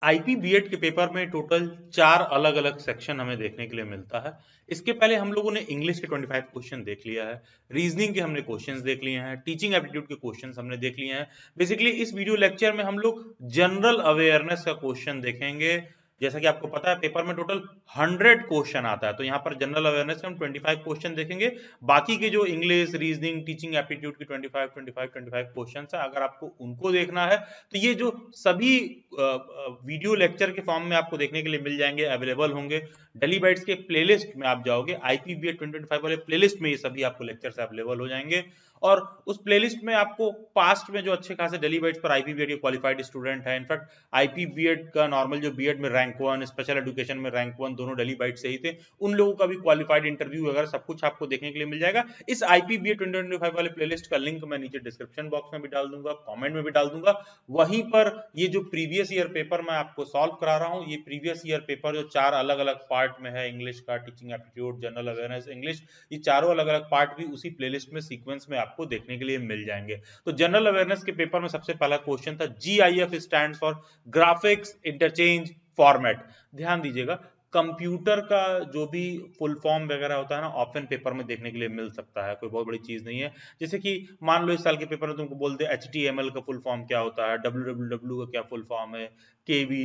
IP BEd के paper में total 4 अलग अलग सेक्शन हमें देखने के लिए मिलता है। इसके पहले हम लोगों ने इंग्लिश के 25 क्वेश्चन देख लिया है, रीजनिंग के हमने क्वेश्चंस देख लिए हैं, टीचिंग एप्टीट्यूड के क्वेश्चंस हमने देख लिए हैं। बेसिकली इस वीडियो लेक्चर में हम लोग जनरल अवेयरनेस का क्वेश्चन देखेंगे। जैसा कि आपको पता है पेपर में टोटल 100 क्वेश्चन आता है, तो यहाँ पर जनरल अवेयरनेस के हम 25 क्वेश्चन देखेंगे। बाकी के जो इंग्लिश, रीजनिंग, टीचिंग एप्टीट्यूड के 25 क्वेश्चन है, अगर आपको उनको देखना है तो ये जो सभी वीडियो लेक्चर के फॉर्म में आपको देखने के लिए मिल जाएंगे, अवेलेबल होंगे। डेली बाइट्स के प्लेलिस्ट में आप जाओगे, आईपीबीएड 2025 वाले प्लेलिस्ट में ये सभी आपको लेक्चर्स अवेलेबल हो जाएंगे। और उस प्लेलिस्ट में आपको पास्ट में जो अच्छे खासे डेली बाइट्स पर आईपीबीएड के क्वालिफाइड स्टूडेंट है, इनफैक्ट आईपीबीएड का नॉर्मल जो बीएड में रैंक 1, स्पेशल एजुकेशन में रैंक 1 दोनों डेली बाइट से ही थे, उन लोगों का भी क्वालिफाइड इंटरव्यू वगैरह सब कुछ आपको देखने के लिए मिल जाएगा। इस आईपीबीएड 2025 वाले प्लेलिस्ट का लिंक मैं नीचे डिस्क्रिप्शन बॉक्स में भी डाल दूंगा, कमेंट में भी डाल दूंगा। वहीं पर ये जो प्रीवियस ईयर पेपर मैं आपको सॉल्व करा रहा हूँ, ये प्रीवियस ईयर पेपर जो 4 अलग अलग पार्ट में है, इंग्लिश का, teaching aptitude, general awareness, English, ये चारों अलग अलग पार्ट भी उसी प्लेलिस्ट में सीक्वेंस में आपको देखने के लिए मिल जाएंगे। तो जनरल अवेयरनेस के पेपर में सबसे पहला क्वेश्चन था GIF stands for graphics interchange format. ध्यान दीजिएगा, कंप्यूटर का जो भी फुल फॉर्म वगैरह होता है ना, ऑप्शन पेपर में देखने के लिए मिल सकता है, कोई बहुत बड़ी चीज नहीं है। जैसे कि मान लो इस साल के पेपर में तुमको बोल दे HTML का फुल फॉर्म क्या होता है, WWW का क्या फुल फॉर्म है, KB,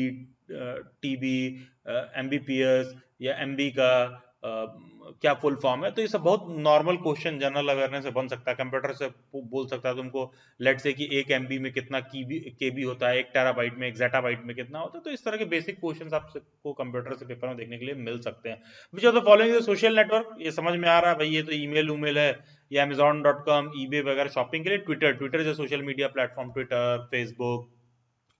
TB, MBPS या MB का क्या फुल फॉर्म है, तो ये सब बहुत नॉर्मल क्वेश्चन जनरल अवेयरनेस से बन सकता है। कंप्यूटर से बोल सकता है तुमको, लेट से कि 1 MB में कितना केबी होता है, 1 टेराबाइट में, 1 ज़ेटाबाइट में कितना होता है। तो इस तरह के बेसिक क्वेश्चंस आपको कंप्यूटर से पेपर में देखने के लिए मिल सकते हैं। विच of the following social network, ये समझ में आ रहा है भाई, ये तो ईमेल उमेल है, या Amazon.com, eBay वगैरह शॉपिंग के लिए। ट्विटर जो social media platform, Twitter, Facebook,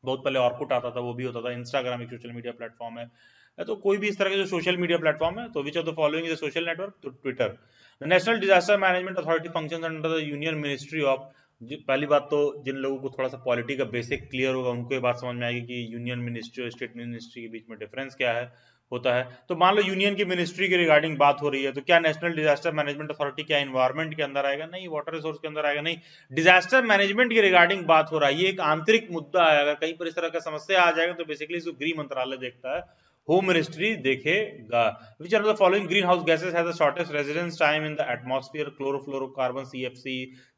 बहुत पहले ऑर्कुट आता था, वो भी होता था। इंस्टाग्राम एक सोशल मीडिया प्लेटफॉर्म है। तो कोई भी इस तरह के जो सोशल मीडिया प्लेटफॉर्म है, तो which of the following is social network, तो Twitter. National disaster management authority functions under the union ministry of. पहली बात तो जिन लोगों को थोड़ा सा पॉलिटी का बेसिक क्लियर होगा उनको ये बात समझ में आएगी कि यूनियन मिनिस्ट्री और स्टेट मिनिस्ट्री के बीच में डिफरेंस क्या है होता है। तो मान लो यूनियन की मिनिस्ट्री के रिगार्डिंग बात हो रही है, तो क्या नेशनल डिजास्टर मैनेजमेंट अथॉरिटी क्या एनवायरमेंट के अंदर आएगा? नहीं। वाटर रिसोर्स के अंदर आएगा? नहीं। डिजास्टर मैनेजमेंट के रिगार्डिंग बात हो रहा है, ये एक आंतरिक मुद्दा है। अगर कहीं पर इस तरह का समस्या आ जाएगा तो बेसिकली इसको गृह मंत्रालय देखता है, होम मिनिस्ट्री देखेगा। Which are the following greenhouse gases have the shortest residence time in the atmosphere? Chlorofluorocarbon, CFC,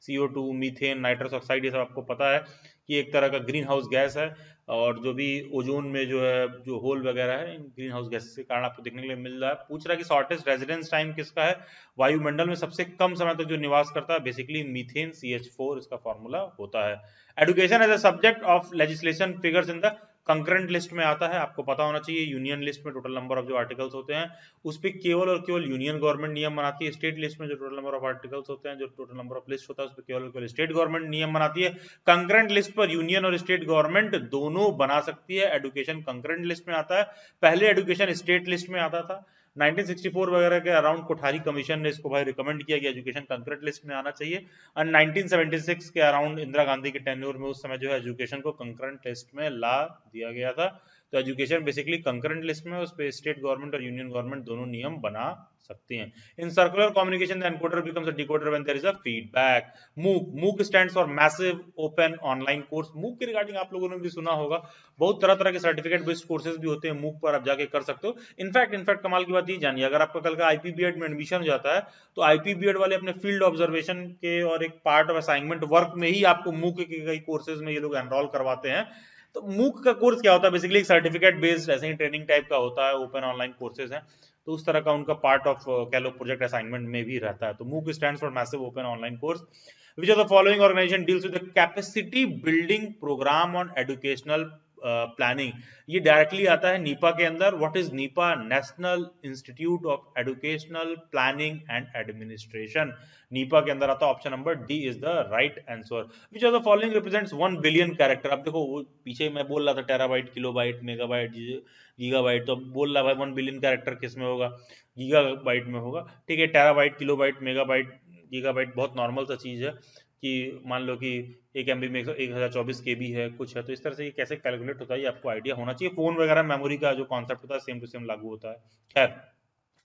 CO2, methane, nitrous oxide, ये सब आपको पता है कि एक तरह का ग्रीन हाउस गैस है। और जो भी ओजोन में जो है, जो होल वगैरह है, इन ग्रीन हाउस गैसेस के कारण आपको देखने के लिए मिल रहा है। पूछ रहा है कि शॉर्टेस्ट रेजिडेंस टाइम किसका है? वायुमंडल में सबसे कम समय तक जो निवास करता है, बेसिकली मीथेन, CH4 इसका फॉर्मूला होता है। Education as a subject of legislation figures in the concurrent list में आता है। आपको पता होना चाहिए, यूनियन लिस्ट में टोटल नंबर ऑफ जो आर्टिकल्स होते हैं उस पर केवल और केवल यूनियन गवर्नमेंट नियम बनाती है। स्टेट लिस्ट में जो टोटल नंबर ऑफ आर्टिकल्स होते हैं, जो टोटल नंबर ऑफ लिस्ट होता है, उस पर केवल और केवल स्टेट गवर्नमेंट नियम बनाती है। कंकरेंट लिस्ट पर यूनियन और स्टेट गवर्नमेंट दोनों बना सकती है। एडुकेशन कंकरेंट लिस्ट में आता है, पहले एडुकेशन स्टेट लिस्ट में आता था। 1964 वगैरह के अराउंड कोठारी कमीशन ने इसको भाई रिकमेंड किया कि एजुकेशन कंकरेंट लिस्ट में आना चाहिए। और 1976 के अराउंड इंदिरा गांधी के टेन्योर में उस समय जो है एजुकेशन को कंकरेंट लिस्ट में ला दिया गया था। तो एजुकेशन बेसिकली कंकरेंट लिस्ट में, उस पे स्टेट गवर्नमेंट और यूनियन गवर्नमेंट दोनों नियम बना सकती हैं। In circular communication the encoder becomes a decoder when there is a feedback. MOOC stands for massive open online course. MOOC के रिगार्डिंग आप लोगों ने भी सुना होगा, बहुत तरह तरह के सर्टिफिकेट बेस्ड कोर्सेज भी होते हैं मूक पर, आप जाके कर सकते हो। इनफैक्ट कमाल की बात ये जानिए, अगर आपका कल का आईपीबीएड में एडमिशन हो जाता है तो आईपीबीएड वाले अपने फील्ड ऑब्जर्वेशन के और एक पार्ट ऑफ असाइनमेंट वर्क में ही आपको मूक के कई कोर्सेज में ये लोग एनरोल करवाते हैं। तो मूक का कोर्स क्या होता है? बेसिकली एक सर्टिफिकेट बेस्ड ऐसे ही ट्रेनिंग टाइप का होता है, ओपन ऑनलाइन कोर्सेज हैं। तो उस तरह का उनका पार्ट ऑफ कह लो प्रोजेक्ट असाइनमेंट में भी रहता है। तो मूक stands for massive open online course. Which of the following organization deals with the capacity building program on educational planning? ये डायरेक्टली आता है नीपा के अंदर। What is Nipah? National institute of educational planning and administration. Nipah के अंदर आता है। Option number D is the right answer. Which of the following represents 1 billion character? अब देखो, वो पीछे मैं बोल रहा था टेराबाइट, किलोबाइट, मेगाबाइट, गीगाबाइट, तो बोल रहा भाई 1 बिलियन कैरेक्टर किस में होगा? गीगाबाइट में होगा। ठीक है, टेराबाइट, किलोबाइट, मेगाबाइट, गीगाबाइट बहुत नॉर्मल सा चीज है कि मान लो कि 1 MB में 1024 KB है कुछ है। तो इस तरह से ये कैसे कैलकुलेट होता है ये आपको आइडिया होना चाहिए। फोन वगैरह मेमोरी का जो कॉन्सेप्ट होता है सेम टू सेम लागू होता है। खैर,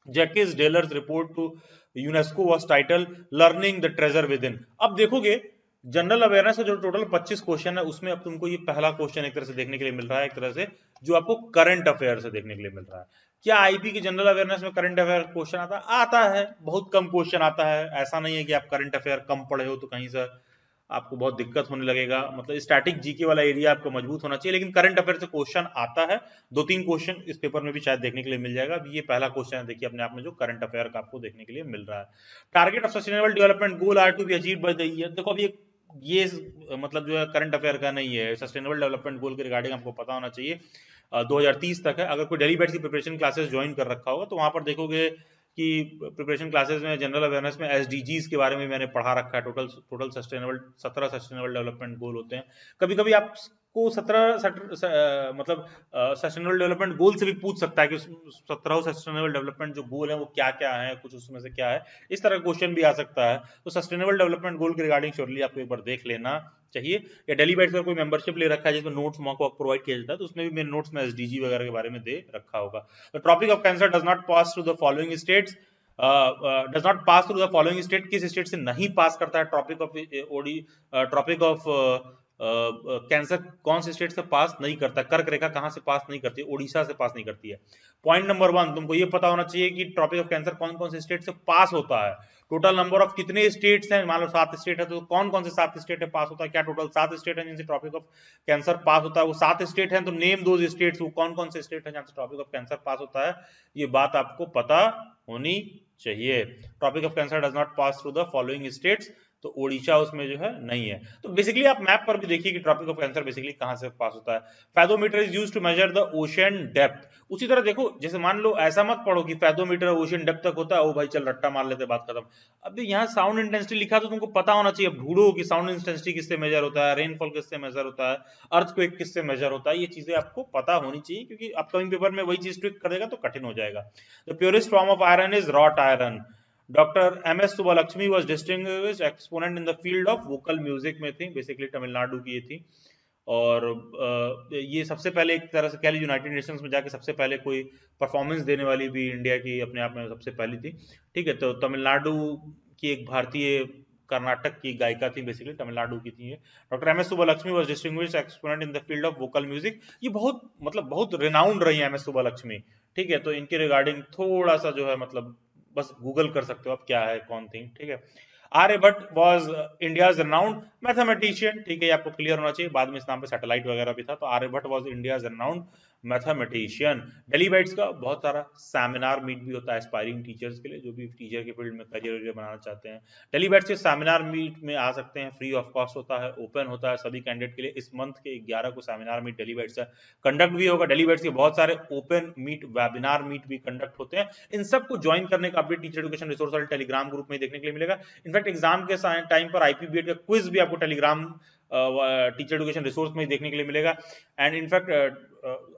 Jacques Delors report to UNESCO was title learning the treasure within. अब देखोगे जनरल अवेयरनेस का जो टोटल 25 क्वेश्चन है उसमें अब तुमको ये पहला क्वेश्चन एक तरह से देखने के लिए मिल रहा है, एक तरह से जो आपको करंट अफेयर से देखने के लिए मिल रहा है। क्या आईपी की जनरल अवेयरनेस में करंट अफेयर क्वेश्चन आता है, बहुत कम क्वेश्चन आता है। ऐसा नहीं है कि आप करंट अफेयर कम पढ़े हो तो कहीं से आपको बहुत दिक्कत होने लगेगा, मतलब स्टैटिक जीके वाला एरिया आपको मजबूत होना चाहिए, लेकिन करंट अफेयर से क्वेश्चन आता है। 2-3 क्वेश्चन इस पेपर में भी शायद देखने के लिए मिल जाएगा। ये पहला क्वेश्चन है देखिए अपने आप में जो करंट अफेयर का आपको देखने के लिए मिल रहा है। Target of sustainable development goal are to be achieved by the year. देखो अभी ये मतलब जो है करंट अफेयर का नहीं है, सस्टेनेबल डेवलपमेंट गोल के रिगार्डिंग आपको पता होना चाहिए। 2030 तक है। अगर कोई डेली बैच की प्रिपरेशन क्लासेस ज्वाइन कर रखा होगा तो वहां पर देखोगे कि प्रिपरेशन क्लासेस में जनरल अवेयरनेस में एसडीजीज के बारे में मैंने पढ़ा रखा है। टोटल सस्टेनेबल 17 सस्टेनेबल डेवलपमेंट गोल होते हैं। कभी कभी आपको 17 मतलब सस्टेनेबल डेवलपमेंट गोल से भी पूछ सकता है कि 17 सस्टेनेबल डेवलपमेंट जो गोल है वो क्या क्या है, कुछ उसमें से क्या है, इस तरह का क्वेश्चन भी आ सकता है। तो सस्टेनेबल डेवलपमेंट गोल के रिगार्डिंग श्योरली आपको एक बार देख लेना चाहिए। या डेली बैच का कोई मेंबरशिप ले रखा है जिसमें नोट्स मॉक वॉक प्रोवाइड किया जाता है तो उसमें भी मेरे नोट्स में एसडीजी वगैरह के बारे में दे रखा होगा। The topic of cancer does not pass through the following states. Does not pass through the following state. किस स्टेट से नहीं पास करता है topic of OD, topic of cancer कौन से स्टेट से पास नहीं करता, कर्क रेखा कहां से पास नहीं करती है, उड़ीसा से पास नहीं करती है। पॉइंट नंबर 1 तुमको ये पता होना चाहिए कि टॉपिक ऑफ कैंसर कौन कौन से स्टेट से पास होता है। टोटल नंबर ऑफ कितने स्टेट्स हैं, मान लो 7 स्टेट है तो कौन कौन से 7 स्टेट है पास होता है। क्या टोटल 7 स्टेट है जिनसे टॉपिक ऑफ कैंसर पास होता है? वो 7 स्टेट हैं तो नेम दोज स्टेट्स, वो कौन कौन से स्टेट है जहां से टॉपिक ऑफ कैंसर पास होता है। ये बात आपको पता होनी चाहिए। Topic of cancer does not pass through the following states, तो ओडिशा उसमें जो है नहीं है। तो बेसिकली आप मैप पर भी देखिए कि ट्रॉपिक ऑफ कैंसर बेसिकली कहां से पास होता है। Fathometer is used to measure the ocean depth. उसी तरह देखो, जैसे मान लो ऐसा मत पढ़ो कि फैथोमीटर ओशन डेप्थ तक होता है, ओ भाई चल रट्टा मार लेते बात खत्म। अभी यहाँ साउंड इंटेंसिटी लिखा तो तुमको पता होना चाहिए। ढूंढो कि साउंड इंटेंसिटी किससे मेजर होता है, रेनफॉल किससे मेजर होता है, अर्थक्वेक किससे मेजर होता है। ये चीजें आपको पता होनी चाहिए क्योंकि अपकमिंग पेपर में वही चीज ट्रिक करेगा तो कठिन हो जाएगा। The purest form of iron is wrought iron. Doctor MS Subbulakshmi was distinguished exponent in the field of vocal music में थी, बेसिकली तमिलनाडु की ये थी। और ये सबसे पहले एक तरह से कह लीजिए यूनाइटेड नेशंस में जाके सबसे पहले कोई परफॉर्मेंस देने वाली भी इंडिया की अपने आप में सबसे पहली थी। ठीक है, तो तमिलनाडु की एक भारतीय कर्नाटक की गायिका थी, बेसिकली तमिलनाडु की थी ये। Doctor MS Subbulakshmi was distinguished exponent in the field of vocal music. ये बहुत मतलब बहुत रिनाउंड रही है MS सुब्बालक्ष्मी। ठीक है, तो इनके रिगार्डिंग थोड़ा सा जो है मतलब बस गूगल कर सकते हो आप क्या है कौन थी। ठीक है, Aryabhata was India's renowned mathematician. ठीक है, आपको क्लियर होना चाहिए, बाद में इस नाम पे सैटेलाइट वगैरह भी था। तो Aryabhata was India's renowned mathematician. डेली बैट्स का बहुत सारा सेमिनार मीट भी होता है एस्पायरिंग टीचर्स के लिए, जो भी टीचर के फील्ड में करियर बनाना चाहते हैं। डेली बैट्स के सेमिनार मीट में आ सकते हैं, फ्री ऑफ कॉस्ट होता है, ओपन होता है सभी कैंडिडेट के लिए। इस मंथ के 11 को सेमिनार मीट डेली बैट्स का कंडक्ट भी होगा। डेली बैट्स के बहुत सारे ओपन मीट, वेबिनार मीट भी कंडक्ट होते हैं। इन सबको ज्वाइन करने का अपडेट टीचर एजुकेशन रिसोर्स वाले टेलीग्राम ग्रुप में देखने के लिए मिलेगा। इनफैक्ट एग्जाम के टाइम पर IPBED का क्विज भी आपको टेलीग्राम टीचर एजुकेशन रिसोर्स में देखने के लिए मिलेगा। एंड इनफैक्ट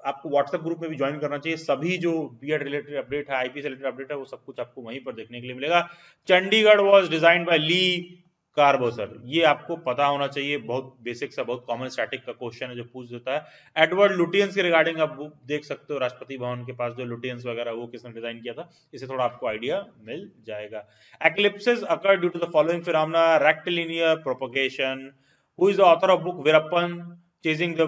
आपको व्हाट्सएप ग्रुप में भी ज्वाइन करना चाहिए। सभी जो बीएड रिलेटेड अपडेट है, आईपी से रिलेटेड अपडेट है, वो सब कुछ आपको वहीं पर देखने के लिए मिलेगा। चंडीगढ़ वाज डिजाइन्ड बाय ली कार्बोसर, ये आपको पता होना चाहिए। बहुत बेसिक सा, बहुत कॉमन स्टैटिक का क्वेश्चन है जो पूछ देता है। एडवर्ड लुटियंस के रिगार्डिंग आप देख सकते हो, राष्ट्रपति भवन के पास जो लुटियंस वगैरह वो किसने डिजाइन किया था, इससे थोड़ा आपको आइडिया मिल जाएगा। Eclipses occur due to the following phenomena, rectilinear propagation. Who is the author of book Veerappan Chasing the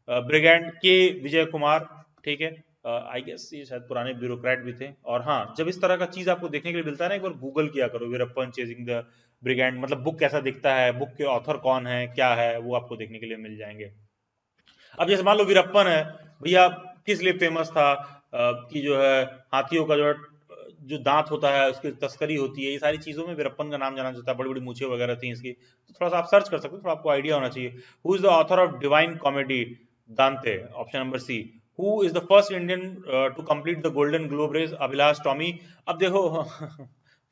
Brigand? K Vijay Kumar. ठीक है, आई गेस ये शायद पुराने ब्यूरोक्रेट भी थे। और हाँ, जब इस तरह का चीज आपको देखने के लिए मिलता है ना, एक बार गूगल किया करो वीरप्पन चेजिंग द ब्रिगेंड, मतलब बुक कैसा दिखता है, बुक के ऑथर कौन है, क्या है, वो आपको देखने के लिए मिल जाएंगे। अब जैसे मान लो वीरप्पन है भैया, किस लिए फेमस था कि जो है हाथियों का जो दांत होता है उसकी तस्करी होती है, ये सारी चीजों में वीरप्पन का नाम जाना जाता है। बड़ी बड़ी मूछें वगैरह थी इसकी, तो थोड़ा सा आप सर्च कर सकते हो, थोड़ा आपको आइडिया होना चाहिए। Who is the author of Divine Comedy? Dante, option number C. Who is the first Indian to complete the Golden Globe Race? Abhilash Tomy. अब देखो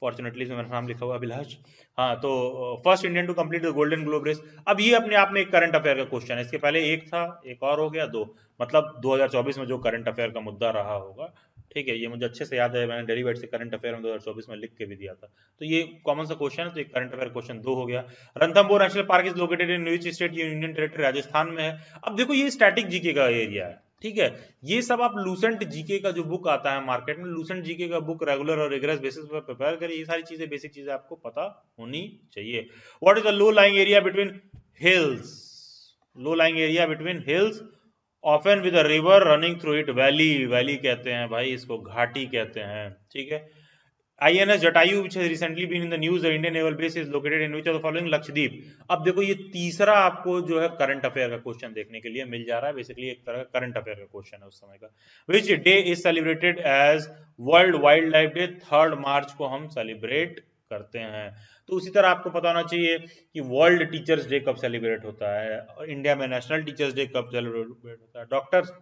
फॉर्चुनेटली मेरा नाम लिखा हुआ अभिलाष। हाँ, तो first Indian to complete the Golden Globe Race. अब ये अपने आप में एक करंट अफेयर का क्वेश्चन है। इसके पहले एक था, एक और हो गया, दो, मतलब 2024 में जो करंट अफेयर का मुद्दा रहा होगा। ठीक है, ये मुझे अच्छे से याद है, मैंने डेली बैट से करंट अफेयर में 2024 में लिख के भी दिया था। तो ये कॉमन सा क्वेश्चन है, तो एक करंट अफेयर क्वेश्चन 2 हो गया। Ranthambore national park is located in which state? Union territory Rajasthan में है। अब देखो ये स्टैटिक जीके का एरिया है। ठीक है। ये सब आप लूसेंट जीके का जो बुक आता है मार्केट में, लूसेंट जीके का बुक रेगुलर और रिगरस बेसिस पर प्रिपेयर करिए। ये सारी चीजें, बेसिक चीजें आपको पता होनी चाहिए। What is the low lying area between hills? Low lying area between hills often with a river running through it, valley. Valley कहते हैं भाई इसको, घाटी कहते हैं। ठीक है। INS Jatayu, which has recently been in the news, the Indian naval base is located in which of the following? Lakshadweep. अब देखो ये तीसरा आपको जो है करंट अफेयर का क्वेश्चन देखने के लिए मिल जा रहा है, बेसिकली एक तरह का करंट अफेयर का क्वेश्चन है उस समय का। Which day is celebrated as World Wildlife Day? 3 March को हम सेलिब्रेट करते हैं। तो उसी तरह आपको पता होना चाहिए कि वर्ल्ड टीचर्स डे कब सेलिब्रेट होता है, इंडिया में नेशनल टीचर्स डे कब सेलिब्रेट होता है, डॉक्टर्स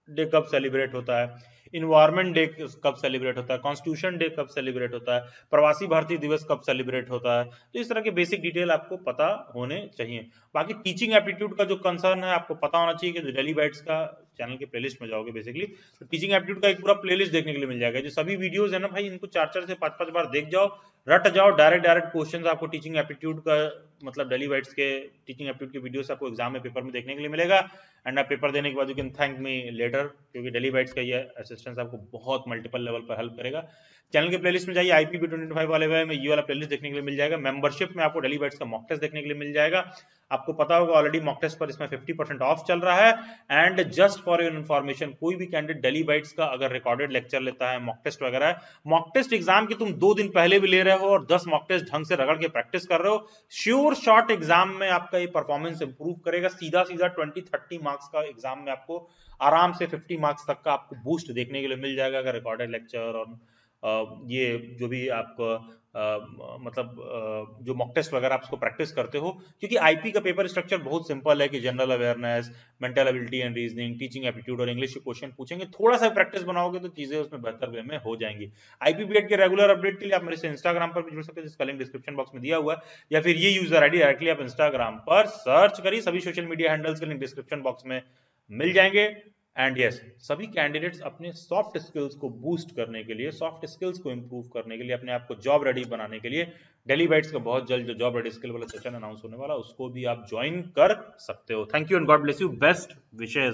डे कब सेलिब्रेट होता है, इन्वायरमेंट डे कब सेलिब्रेट होता है, कॉन्स्टिट्यूशन डे कब सेलिब्रेट होता है, प्रवासी भारतीय दिवस कब सेलिब्रेट होता है। तो इस तरह के बेसिक डिटेल आपको पता होने चाहिए। बाकी टीचिंग एप्टीट्यूड का जो कंसर्न है आपको पता होना चाहिए कि जो डेली बाइट्स का चैनल के प्लेलिस्ट में जाओगे बेसिकली, तो टीचिंग एप्टीट्यूड का एक पूरा प्लेलिस्ट देखने के लिए मिल जाएगा। जो सभी वीडियोस है ना भाई, इनको 4 से 5 बार देख जाओ, रट जाओ। डायरेक्ट क्वेश्चंस आपको टीचिंग एप्टीट्यूड का, मतलब डेली बाइट्स के टीचिंग एप्टीट्यूड के वीडियोस आपको एग्जाम में पेपर में देखने के लिए मिलेगा। एंड आप पेपर देने के बाद you can thank me later, क्योंकि डेली बाइट्स का ये असिस्टेंस आपको बहुत मल्टीपल लेवल पर हेल्प करेगा। चैनल के प्लेलिस्ट में जाइए, IPB 2025 वाले में ये वाला प्लेलिस्ट देखने के लिए मिल जाएगा। मेंबरशिप में आपको डेली बाइट्स का मॉक टेस्ट देखने के लिए मिल जाएगा। आपको पता होगा ऑलरेडी मॉक टेस्ट पर इसमें 50% ऑफ चल रहा है। And just for your information, कोई भी कैंडिडेट डेली बाइट्स का अगर रिकॉर्डेड लेक्चर लेता है, मॉक टेस्ट वगैरह है, मॉक टेस्ट एग्जाम की तुम 2 दिन पहले भी ले रहे हो और 10 मॉक टेस्ट ढंग से रगड़ के प्रैक्टिस कर रहे हो, श्योर शॉट एग्जाम में आपका ये परफॉर्मेंस इंप्रूव करेगा। सीधा 20-30 मार्क्स का एग्जाम में आपको आराम से 50 मार्क्स तक का आपको बूस्ट देखने के लिए मिल जाएगा, अगर रिकॉर्डेड लेक्चर और ये जो भी आपको मतलब जो मॉक टेस्ट वगैरह आप उसको प्रैक्टिस करते हो। क्योंकि आईपी का पेपर स्ट्रक्चर बहुत सिंपल है कि general awareness, mental ability and reasoning, teaching aptitude और इंग्लिश के क्वेश्चन पूछेंगे। थोड़ा सा प्रैक्टिस बनाओगे तो चीजें उसमें बेहतर वे में हो जाएंगी। आईपीबीएड के रेगुलर अपडेट के लिए आप मेरे से इंस्टाग्राम पर भी जुड़ सकते हैं, जिसका लिंक डिस्क्रिप्शन बॉक्स में दिया हुआ है, या फिर ये यूजर आईडी डायरेक्टली आप इंस्टाग्राम पर सर्च करिए। सभी सोशल मीडिया हैंडल्स के लिंक डिस्क्रिप्शन बॉक्स में मिल जाएंगे। एंड यस, सभी कैंडिडेट्स अपने सॉफ्ट स्किल्स को बूस्ट करने के लिए, सॉफ्ट स्किल्स को इंप्रूव करने के लिए, अपने आप को जॉब रेडी बनाने के लिए, डेली बाइट्स का बहुत जल्द जो जॉब रेडी स्किल वाला सेशन अनाउंस होने वाला, उसको भी आप ज्वाइन कर सकते हो। Thank you and God bless you, best wishes.